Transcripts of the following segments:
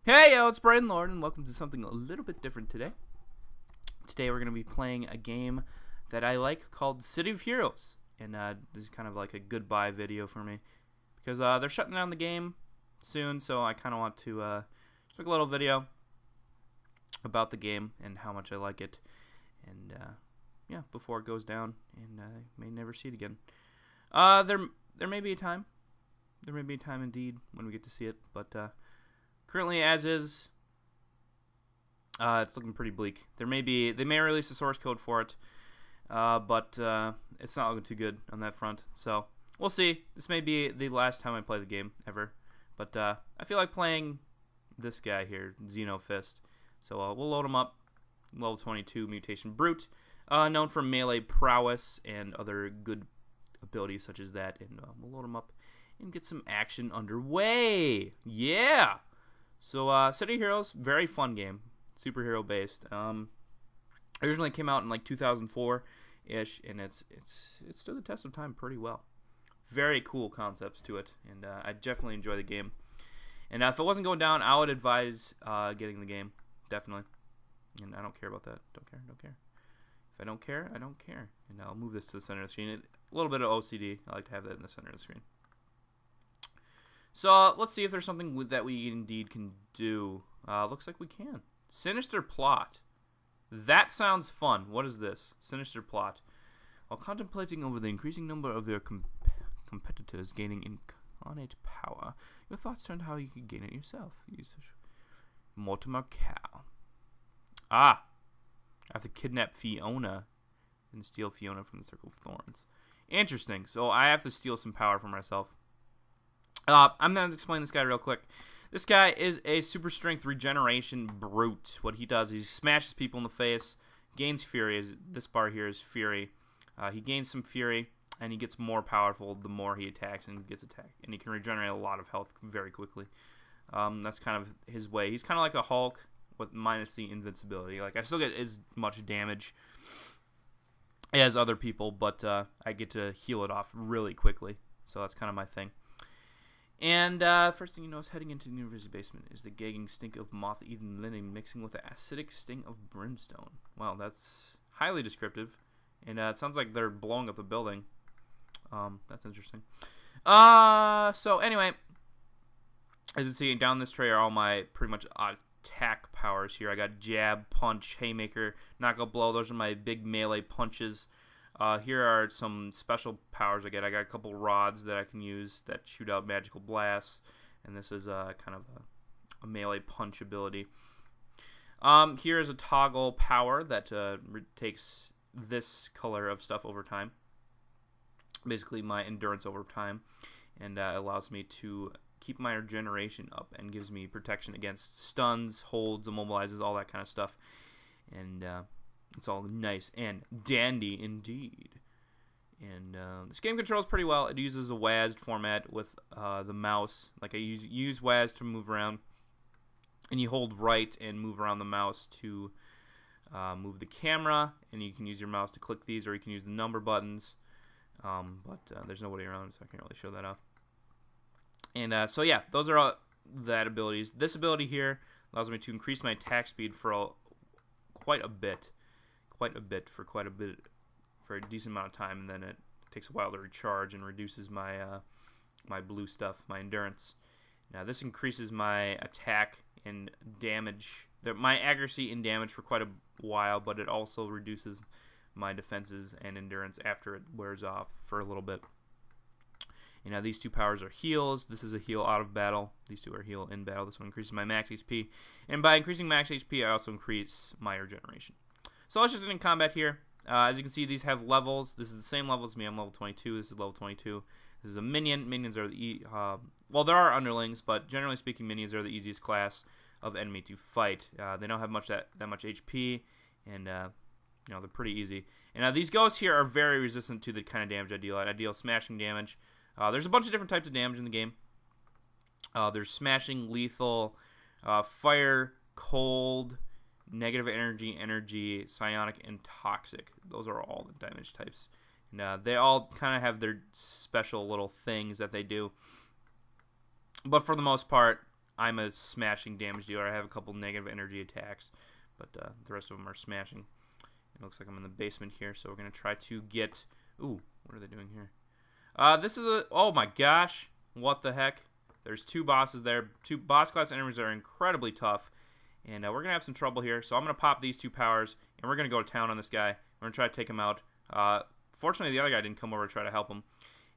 Hey, yo, it's Brian Lord, and welcome to something a little bit different today. Today we're going to be playing a game that I like called City of Heroes. And this is kind of like a goodbye video for me. Because they're shutting down the game soon, so I kind of want to just make a little video about the game and how much I like it. And, yeah, before it goes down, and I may never see it again. There may be a time. There may be a time indeed when we get to see it, but currently, as is, it's looking pretty bleak. They may release a source code for it, but it's not looking too good on that front. So we'll see. This may be the last time I play the game ever, but I feel like playing this guy here, Xenofist. So we'll load him up. Level 22 Mutation Brute, known for melee prowess and other good abilities such as that, and we'll load him up and get some action underway. Yeah. So, City Heroes, very fun game, superhero based. Originally came out in like 2004-ish, and it's stood the test of time pretty well. Very cool concepts to it, and I definitely enjoy the game. And if it wasn't going down, I would advise getting the game, definitely. And I don't care about that. Don't care. If I don't care, I don't care. And I'll move this to the center of the screen. A little bit of OCD. I like to have that in the center of the screen. So let's see if there's something that we indeed can do. Looks like we can. Sinister plot. That sounds fun. What is this? Sinister plot. While contemplating over the increasing number of your competitors gaining incarnate power, your thoughts turn to how you could gain it yourself. Use Mortimer Cow. I have to kidnap Fiona and steal Fiona from the Circle of Thorns. Interesting. So I have to steal some power for myself. I'm going to explain this guy real quick. This guy is a super strength regeneration brute. What he does is he smashes people in the face, gains fury. This bar here is fury. He gains some fury, and he gets more powerful the more he attacks and gets attacked. And he can regenerate a lot of health very quickly. That's kind of his way. He's kind of like a Hulk with minus the invincibility. Like, I still get as much damage as other people, but I get to heal it off really quickly. So that's kind of my thing. And first thing you notice heading into the university basement is the gagging stink of moth-eaten linen mixing with the acidic sting of brimstone. Wow, that's highly descriptive. And it sounds like they're blowing up the building. That's interesting. So anyway, as you see, down this tray are all my pretty much attack powers here. I got jab, punch, haymaker, knockout blow. Those are my big melee punches. Here are some special powers I get. I got a couple rods that I can use that shoot out magical blasts, and this is kind of a melee punch ability. Here is a toggle power that takes this color of stuff over time, basically my endurance over time, and allows me to keep my regeneration up and gives me protection against stuns, holds, immobilizes, all that kind of stuff. And it's all nice and dandy indeed. And this game controls pretty well. It uses a WASD format with the mouse. Like I use WASD to move around. And you hold right and move around the mouse to move the camera. And you can use your mouse to click these, or you can use the number buttons. But there's nobody around, so I can't really show that off. And so yeah, those are all that abilities. This ability here allows me to increase my attack speed for quite a bit for a decent amount of time, and then it takes a while to recharge and reduces my my blue stuff, my endurance. Now this increases my attack and damage, my accuracy and damage for quite a while, but it also reduces my defenses and endurance after it wears off for a little bit. You know, these two powers are heals. This is a heal out of battle. These two are heal in battle. This one increases my max HP, and by increasing max HP, I also increase my regeneration. So let's just get in combat here. As you can see, these have levels. This is the same level as me. I'm level 22. This is level 22. This is a minion. Minions are the well, there are underlings, but generally speaking, minions are the easiest class of enemy to fight. They don't have that much HP, and you know, they're pretty easy. And these ghosts here are very resistant to the kind of damage I deal. I deal smashing damage. There's a bunch of different types of damage in the game. There's smashing, lethal, fire, cold, negative energy, psionic, and toxic. Those are all the damage types. And they all kind of have their special little things that they do. But for the most part, I'm a smashing damage dealer. I have a couple negative energy attacks, but the rest of them are smashing. It looks like I'm in the basement here, so we're going to try to get... Ooh, what are they doing here? This is a... Oh my gosh. What the heck? There's 2 bosses there. 2 boss class enemies that are incredibly tough. And we're going to have some trouble here. So I'm going to pop these 2 powers, and we're going to go to town on this guy. We're going to try to take him out. Fortunately, the other guy didn't come over to try to help him.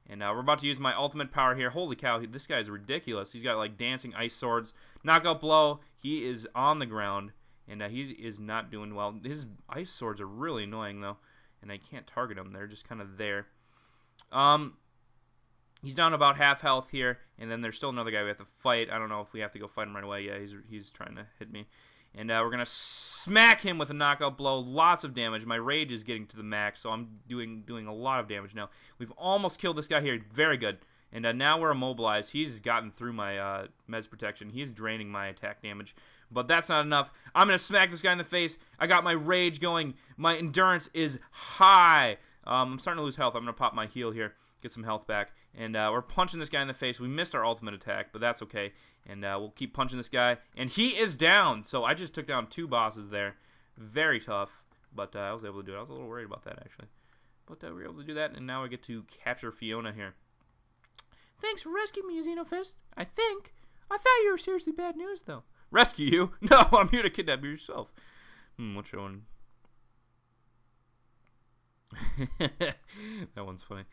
And we're about to use my ultimate power here. Holy cow, this guy is ridiculous. He's got like dancing ice swords. Knockout blow. He is on the ground. And he is not doing well. His ice swords are really annoying, though. And I can't target them. They're just kind of there. He's down about half health here. And then there's still another guy we have to fight. I don't know if we have to go fight him right away. Yeah, he's trying to hit me. And we're going to smack him with a knockout blow. Lots of damage. My rage is getting to the max, so I'm doing a lot of damage now. We've almost killed this guy here. Very good. And now we're immobilized. He's gotten through my mez protection. He's draining my attack damage. But that's not enough. I'm going to smack this guy in the face. I got my rage going. My endurance is high. I'm starting to lose health. I'm going to pop my heal here. Get some health back. And we're punching this guy in the face. We missed our ultimate attack, but that's okay. And we'll keep punching this guy. And he is down. So I just took down 2 bosses there. Very tough. But I was able to do it. I was a little worried about that, actually. But we were able to do that. And now we get to capture Fiona here. Thanks for rescuing me, Xenofist. I thought you were seriously bad news, though. Rescue you? No, I'm here to kidnap you yourself. What's showing? That one's funny.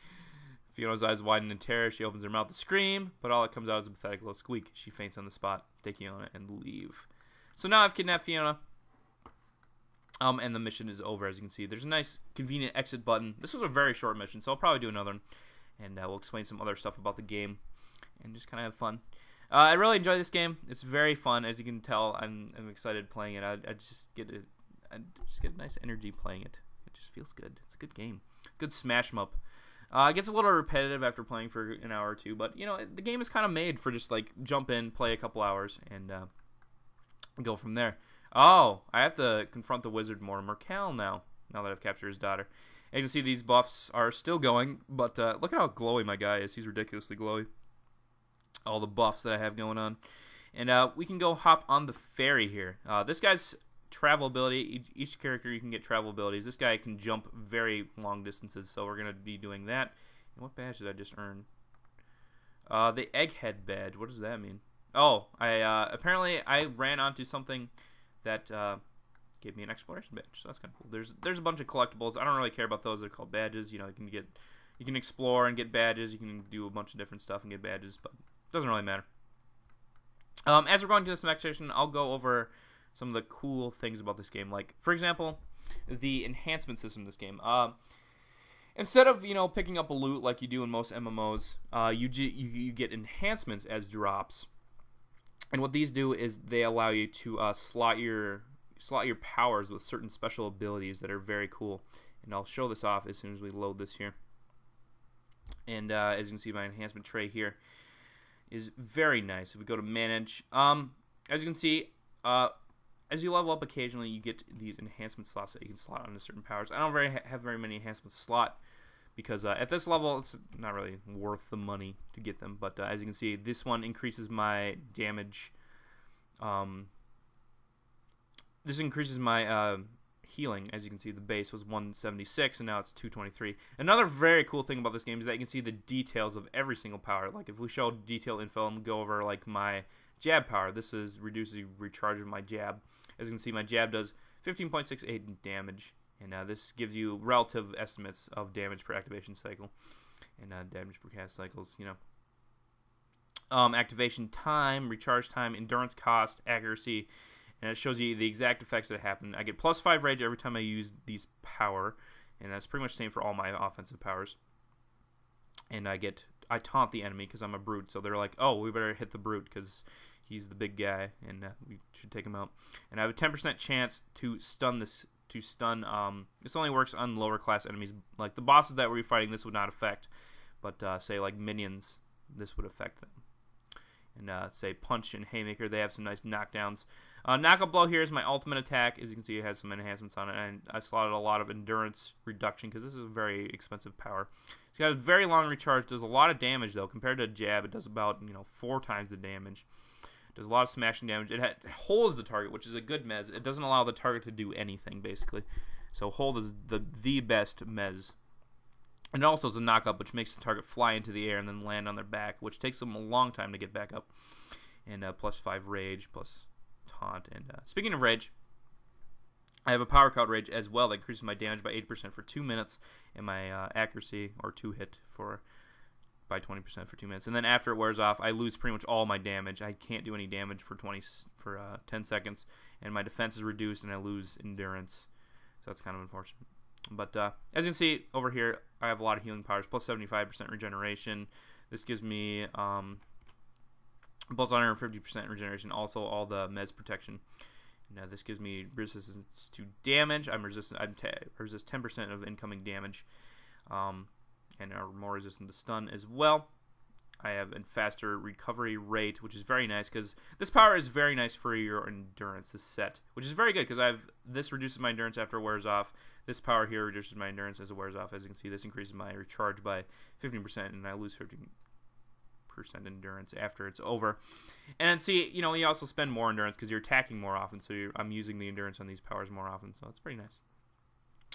Fiona's eyes widen in terror. She opens her mouth to scream, but all that comes out is a pathetic little squeak. She faints on the spot. Take Fiona and leave. So now I've kidnapped Fiona. And the mission is over, as you can see. There's a nice, convenient exit button. This was a very short mission, so I'll probably do another one. And we'll explain some other stuff about the game. And just kind of have fun. I really enjoy this game. It's very fun, as you can tell. I'm excited playing it. I just get a nice energy playing it. It just feels good. It's a good game. Good smash 'em up. It gets a little repetitive after playing for an hour or two, but you know the game is kind of made for just like jump in, play a couple hours, and go from there. Oh, I have to confront the wizard Mortimer Cal now that I've captured his daughter. As you can see, these buffs are still going, but look at how glowy my guy is. He's ridiculously glowy. All the buffs that I have going on. And we can go hop on the ferry here. This guy's travel ability, each character you can get travel abilities. This guy can jump very long distances, so we're going to be doing that. And what badge did I just earn? The Egghead badge. What does that mean? Oh, apparently I ran onto something that gave me an exploration badge, so that's kind of cool. There's a bunch of collectibles. I don't really care about those. They're called badges. You know, you can explore and get badges. You can do a bunch of different stuff and get badges, but it doesn't really matter. As we're going to this next section, I'll go over some of the cool things about this game. Like, for example, the enhancement system in this game. Instead of, picking up a loot like you do in most MMOs, you get enhancements as drops. And what these do is they allow you to slot your powers with certain special abilities that are very cool. And I'll show this off as soon as we load this here. And as you can see, my enhancement tray here is very nice. If we go to manage, as you can see, as you level up occasionally, you get these enhancement slots that you can slot onto certain powers. I don't have very many enhancements slot because at this level, it's not really worth the money to get them. But as you can see, this one increases my damage. This increases my healing. As you can see, the base was 176, and now it's 223. Another very cool thing about this game is that you can see the details of every single power. Like if we show detail info and go over like my jab power, this reduces the recharge of my jab. As you can see, my jab does 15.68 damage, and this gives you relative estimates of damage per activation cycle and damage per cast cycles. Activation time, recharge time, endurance cost, accuracy, and it shows you the exact effects that happen. I get +5 rage every time I use these power, and that's pretty much the same for all my offensive powers. And I taunt the enemy because I'm a brute, so they're like, oh, we better hit the brute because he's the big guy, and we should take him out. And I have a 10% chance to stun this. This only works on lower class enemies. Like the bosses that we're fighting, this would not affect. But say like minions, this would affect them. And say Punch and Haymaker, they have some nice knockdowns. Knockout Blow here is my ultimate attack. As you can see, it has some enhancements on it. And I slotted a lot of endurance reduction because this is a very expensive power. It's got a very long recharge. Does a lot of damage, though. Compared to a jab, it does about 4 times the damage. Does a lot of smashing damage. It holds the target, which is a good mez. It doesn't allow the target to do anything, basically. So hold is the best mez. And it also is a knockup, which makes the target fly into the air and then land on their back, which takes them a long time to get back up. And plus 5 rage, plus taunt. And speaking of rage, I have a power count rage as well that increases my damage by 8% for 2 minutes, and my accuracy, or 2 hit, by 20% for 2 minutes. And then after it wears off, I lose pretty much all my damage. I can't do any damage for 10 seconds, and my defense is reduced, and I lose endurance. So that's kind of unfortunate. But as you can see over here, I have a lot of healing powers, plus 75% regeneration. This gives me plus 150% regeneration, also all the mez protection. Now this gives me resistance to damage. I resist 10% of incoming damage, and are more resistant to stun as well. I have a faster recovery rate, which is very nice because this power is very nice for your endurance, this set, which is very good because this reduces my endurance after it wears off. This power here reduces my endurance as it wears off. As you can see, this increases my recharge by 15%, and I lose 15% endurance after it's over. And see, you also spend more endurance because you're attacking more often, so I'm using the endurance on these powers more often, so it's pretty nice.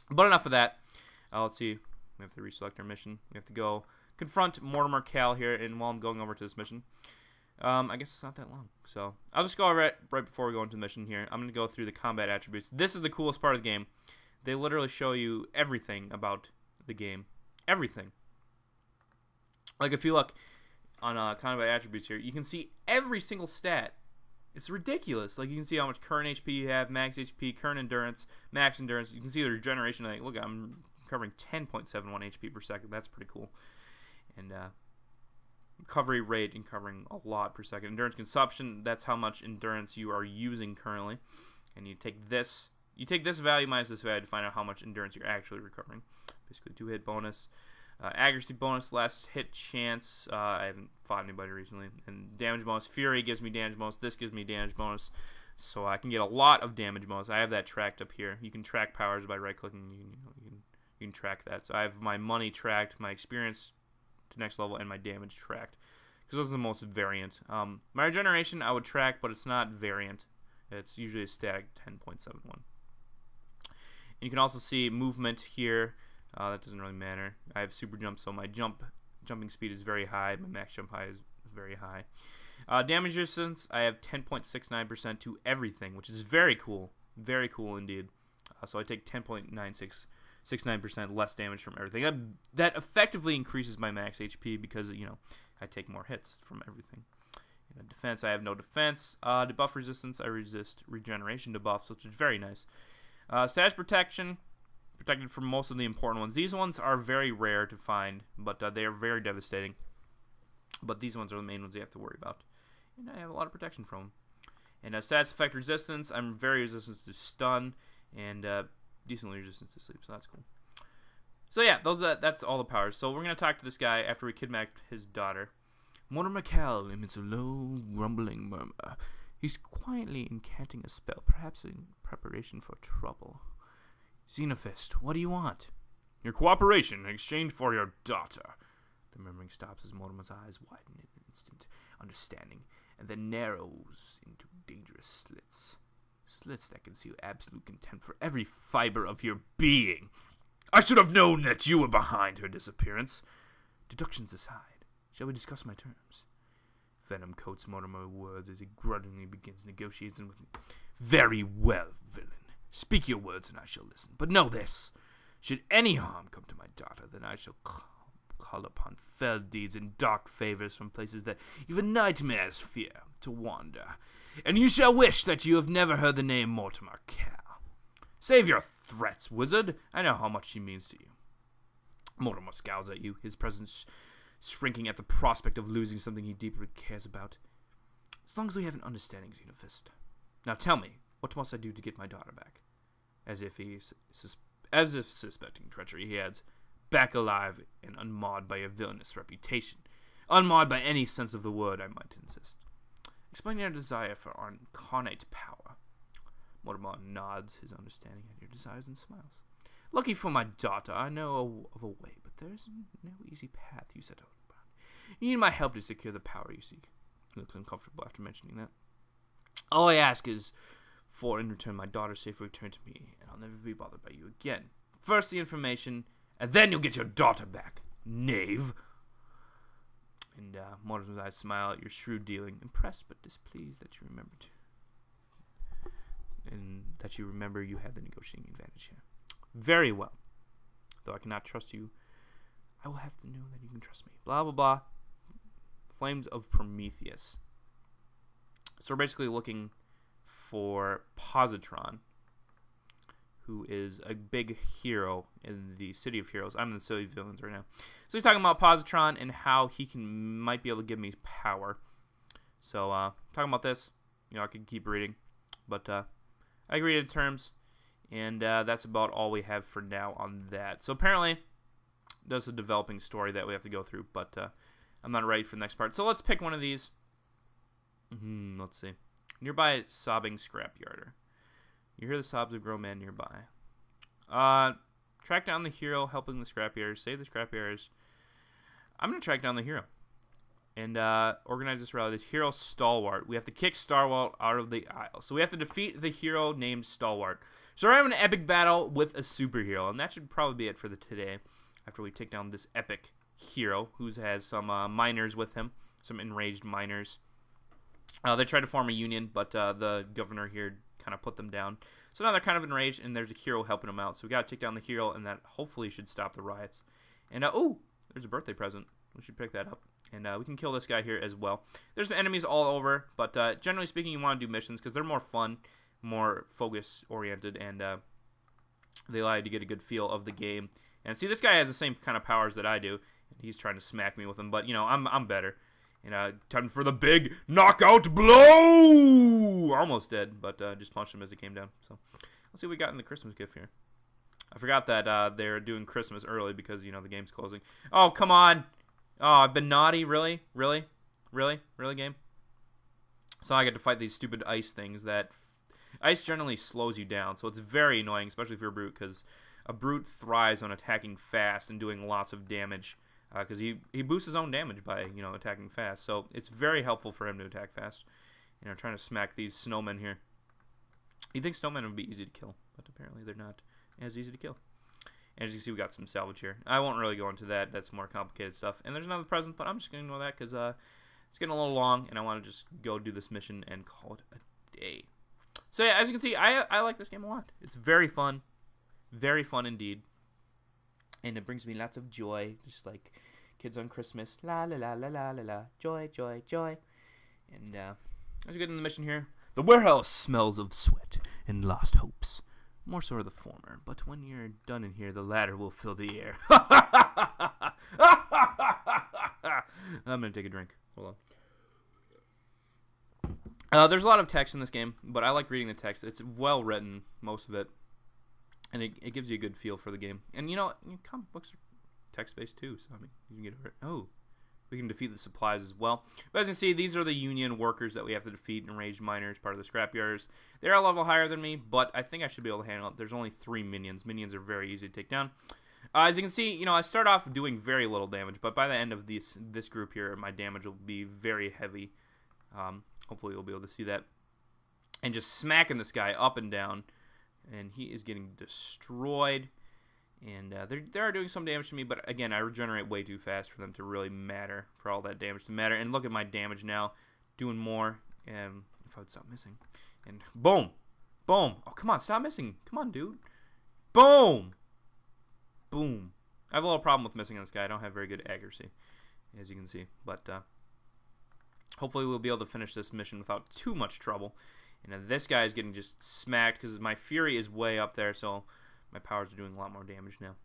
But enough of that. Let's see. We have to reselect our mission. We have to go confront Mortimer Cal here, and while I'm going over to this mission, I guess it's not that long. So I'll just go over it right before we go into the mission here. I'm going to go through the combat attributes. This is the coolest part of the game. They literally show you everything about the game. Everything. Like if you look on combat attributes here, you can see every single stat. It's ridiculous. Like you can see how much current HP you have, max HP, current endurance, max endurance. You can see the regeneration. Like, look, I'm covering 10.71 HP per second. That's pretty cool. And recovery rate and covering a lot per second. Endurance consumption, that's how much endurance you are using currently. And you take this value minus this value to find out how much endurance you're actually recovering. Basically 2-hit bonus. Accuracy bonus, last hit chance. I haven't fought anybody recently. And damage bonus. Fury gives me damage bonus. This gives me damage bonus. So I can get a lot of damage bonus. I have that tracked up here. You can track powers by right-clicking. You can track that. So I have my money tracked, my experience to next level, and my damage tracked. Because those are the most variant. My regeneration I would track, but it's not variant. It's usually a static 10.71. And you can also see movement here. That doesn't really matter. I have super jump, so my jumping speed is very high. My max jump high is very high. Damage resistance, I have 10.69% to everything, which is very cool. Very cool indeed. So I take 10.69% less damage from everything. That effectively increases my max HP because, I take more hits from everything. Defense, I have no defense. Debuff resistance, I resist regeneration debuffs, which is very nice. Status protection, protected from most of the important ones. These ones are very rare to find, but they are very devastating. But these ones are the main ones you have to worry about. And I have a lot of protection from them. And status effect resistance, I'm very resistant to stun, and decently resistant to sleep, so that's cool. So yeah, that's all the powers. So we're going to talk to this guy after we kidnapped his daughter. Mortimer Cal emits a low, rumbling murmur. He's quietly incanting a spell, perhaps in preparation for trouble. Xenofist, what do you want? Your cooperation in exchange for your daughter. The murmuring stops as Mortimer's eyes widen in an instant, understanding, and then narrows into dangerous slits. Slits that conceal absolute contempt for every fiber of your being. I should have known that you were behind her disappearance. Deductions aside, shall we discuss my terms? Venom coats Mortimer's words as he grudgingly begins negotiating with me. Very well, villain. Speak your words and I shall listen. But know this. Should any harm come to my daughter, then I shall call upon fell deeds and dark favors from places that even nightmares fear to wander. And you shall wish that you have never heard the name Mortimer Cal. Save your threats, wizard. I know how much she means to you. Mortimer scowls at you, his presence shrinking at the prospect of losing something he deeply cares about. As long as we have an understanding, Xenofist. Now tell me, what must I do to get my daughter back? As if suspecting treachery, he adds, back alive and unmarred by your villainous reputation. Unmarred by any sense of the word, I might insist. Explain your desire for incarnate power. Mortimer nods his understanding at your desires and smiles. Lucky for my daughter, I know of a way, but there is no easy path you set out upon. You need my help to secure the power you seek. He looks uncomfortable after mentioning that. All I ask is for, in return, my daughter's safe return to me, and I'll never be bothered by you again. First the information, and then you'll get your daughter back, knave. And Mortimer's eyes smile at your shrewd dealing, impressed but displeased that you remembered. And that you remember you have the negotiating advantage here. Very well. Though I cannot trust you, I will have to know that you can trust me. Blah, blah, blah. Flames of Prometheus. So we're basically looking for Positron, who is a big hero in the City of Heroes. I'm in the City of Villains right now. So he's talking about Positron and how he might be able to give me power. So talking about this, I could keep reading, but I agree to terms, and that's about all we have for now on that. So apparently, there's a developing story that we have to go through, but I'm not ready for the next part. So let's pick one of these. Let's see. Nearby sobbing scrapyarder. You hear the sobs of grown men nearby. Track down the hero helping the scrapyarders. Save the scrapyarders. I'm going to track down the hero. And organize this rally. The hero Stalwart. We have to kick Stalwart out of the aisle. So we have to defeat the hero named Stalwart. So we're having an epic battle with a superhero. And that should probably be it for today. After we take down this epic hero who has some miners with him. Some enraged miners. They tried to form a union, but the governor here kind of put them down. So now they're kind of enraged, and there's a hero helping them out. So we got to take down the hero, and that hopefully should stop the riots. And, oh, there's a birthday present. We should pick that up. And we can kill this guy here as well. There's enemies all over, but generally speaking, you want to do missions because they're more fun, more focus-oriented, and they allow you to get a good feel of the game. And see, this guy has the same kind of powers that I do. And he's trying to smack me with them, but, I'm better. And time for the big knockout blow! Almost dead, but just punched him as he came down. So let's see what we got in the Christmas gift here. I forgot that they're doing Christmas early because, the game's closing. Oh, come on! Oh, I've been naughty? Really? Really? Really? Really, game? So I get to fight these stupid ice things that... Ice generally slows you down, so it's very annoying, especially if you're a brute, because a brute thrives on attacking fast and doing lots of damage. Because he boosts his own damage by, attacking fast. So it's very helpful for him to attack fast. Trying to smack these snowmen here. You'd think snowmen would be easy to kill, but apparently they're not as easy to kill. And as you can see, we got some salvage here. I won't really go into that. That's more complicated stuff. And there's another present, but I'm just going to ignore that because it's getting a little long, and I want to just go do this mission and call it a day. So yeah, as you can see, I like this game a lot. It's very fun. Very fun indeed. And it brings me lots of joy, just like kids on Christmas. La la la la la la la. Joy, joy, joy. And as we get in the mission here, the warehouse smells of sweat and lost hopes. More so are the former, but when you're done in here, the latter will fill the air. I'm gonna take a drink. Hold on. There's a lot of text in this game, but I like reading the text. It's well written, most of it. And it gives you a good feel for the game. And, comic books are text-based, too. So, you can get it. Oh, we can defeat the supplies as well. But as you can see, these are the union workers that we have to defeat. Enraged miners, part of the scrapyards. They're a level higher than me, but I think I should be able to handle it. There's only 3 minions. Minions are very easy to take down. As you can see, I start off doing very little damage. But by the end of this group here, my damage will be very heavy. Hopefully, you'll be able to see that. And just smacking this guy up and down. And he is getting destroyed. And they are doing some damage to me. But again, I regenerate way too fast for them to really matter. For all that damage to matter. And look at my damage now. Doing more. And if I would stop missing. And boom. Boom. Oh, come on. Stop missing. Come on, dude. Boom. Boom. I have a little problem with missing on this guy. I don't have very good accuracy. As you can see. But hopefully we'll be able to finish this mission without too much trouble. And this guy is getting just smacked because my fury is way up there, so my powers are doing a lot more damage now.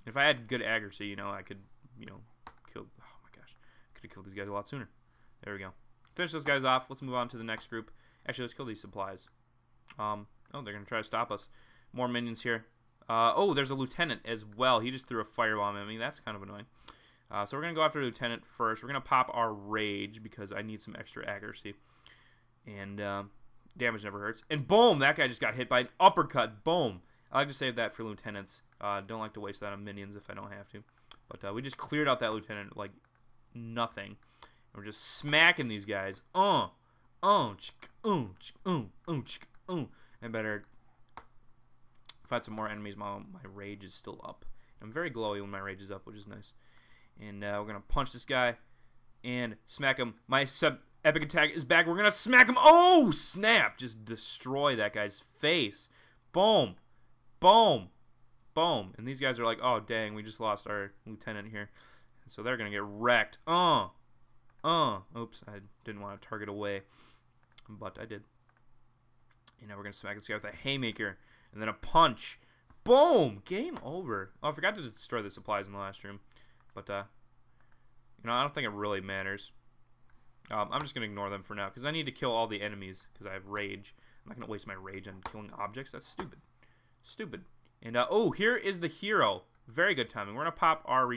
If I had good accuracy, I could, kill... Oh, my gosh. I could have killed these guys a lot sooner. There we go. Finish those guys off. Let's move on to the next group. Actually, let's kill these supplies. Oh, they're going to try to stop us. More minions here. Oh, there's a lieutenant as well. He just threw a firebomb at me. That's kind of annoying. So we're going to go after the lieutenant first. We're going to pop our rage because I need some extra accuracy. And... damage never hurts. And boom, that guy just got hit by an uppercut. Boom. I like to save that for lieutenants. Don't like to waste that on minions if I don't have to. But we just cleared out that lieutenant like nothing. We're just smacking these guys. I better fight some more enemies while my rage is still up. I'm very glowy when my rage is up, which is nice. And we're going to punch this guy and smack him. My epic attack is back. We're going to smack him. Oh, snap. Just destroy that guy's face. Boom. Boom. Boom. And these guys are like, oh, dang, we just lost our lieutenant here. So they're going to get wrecked. Oops, I didn't want to target away, but I did. And now we're going to smack this guy with a haymaker and then a punch. Boom! Game over. Oh, I forgot to destroy the supplies in the last room. But, you know, I don't think it really matters. I'm just going to ignore them for now because I need to kill all the enemies because I have rage. I'm not going to waste my rage on killing objects. That's stupid. Stupid. And, oh, here is the hero. Very good timing. We're going to pop our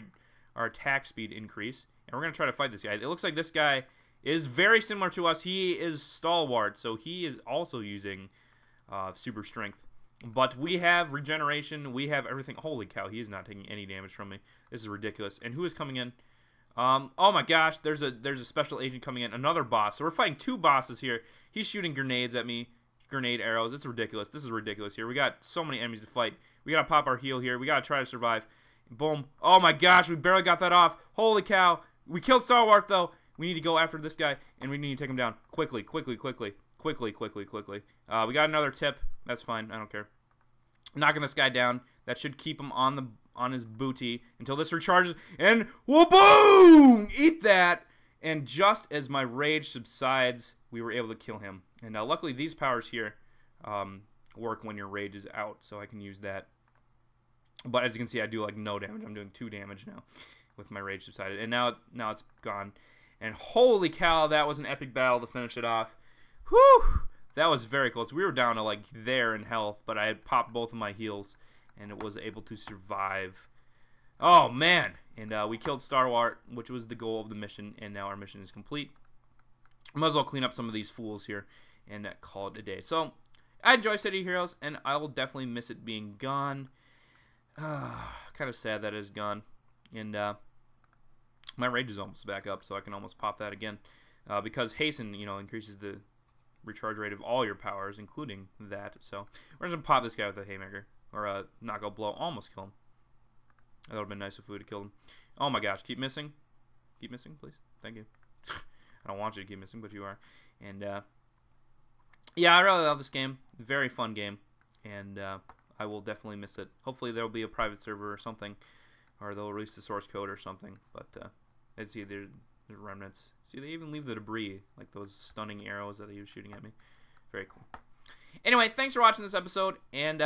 attack speed increase. And we're going to try to fight this guy. It looks like this guy is very similar to us. He is stalwart, so he is also using super strength. But we have regeneration. We have everything. Holy cow, he is not taking any damage from me. This is ridiculous. And who is coming in? Oh my gosh, there's a special agent coming in. Another boss. So we're fighting two bosses here. He's shooting grenades at me. Grenade arrows. It's ridiculous. This is ridiculous here. We got so many enemies to fight. We got to pop our heal here. We got to try to survive. Boom. Oh my gosh, we barely got that off. Holy cow. We killed Stalwart, though. We need to go after this guy, and we need to take him down. Quickly, quickly, quickly. Quickly, quickly, quickly. We got another tip. That's fine. I don't care. Knocking this guy down. That should keep him on his booty until this recharges. And whoa-boom! Eat that! And just as my rage subsides, we were able to kill him. And luckily, these powers here work when your rage is out, so I can use that. But as you can see, I do like no damage. I'm doing 2 damage now with my rage subsided. And now it's gone. And holy cow, that was an epic battle to finish it off. Whew! That was very close. We were down to like there in health, but I had popped both of my heals, and it was able to survive. Oh, man. And we killed Stalwart, which was the goal of the mission, and now our mission is complete. Might as well clean up some of these fools here and call it a day. So, I enjoy City Heroes, and I will definitely miss it being gone. Kind of sad that it is gone. And my rage is almost back up, so I can almost pop that again. Because Hasten, you know, increases the recharge rate of all your powers, including that. So we're going to pop this guy with a haymaker. Or a knockout blow. Almost kill him. That would have been nice if we would have killed him. Oh my gosh. Keep missing. Keep missing, please. Thank you. I don't want you to keep missing, but you are. And, yeah, I really love this game. Very fun game. And, I will definitely miss it. Hopefully there will be a private server or something. Or they'll release the source code or something. But, it's either the remnants. See, they even leave the debris. Like those stunning arrows that he was shooting at me. Very cool. Anyway, thanks for watching this episode. And,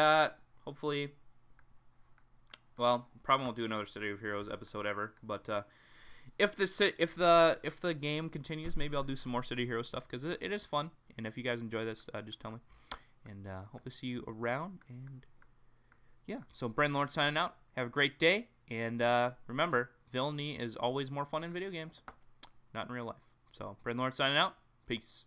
hopefully, well, probably won't do another City of Heroes episode ever. But, if the game continues, maybe I'll do some more City Hero stuff. Because it is fun. And if you guys enjoy this, just tell me. And, hope to see you around. And, yeah. So, Brandon Lawrence signing out. Have a great day. And remember, villainy is always more fun in video games, not in real life. So, Brandon Lawrence signing out. Peace.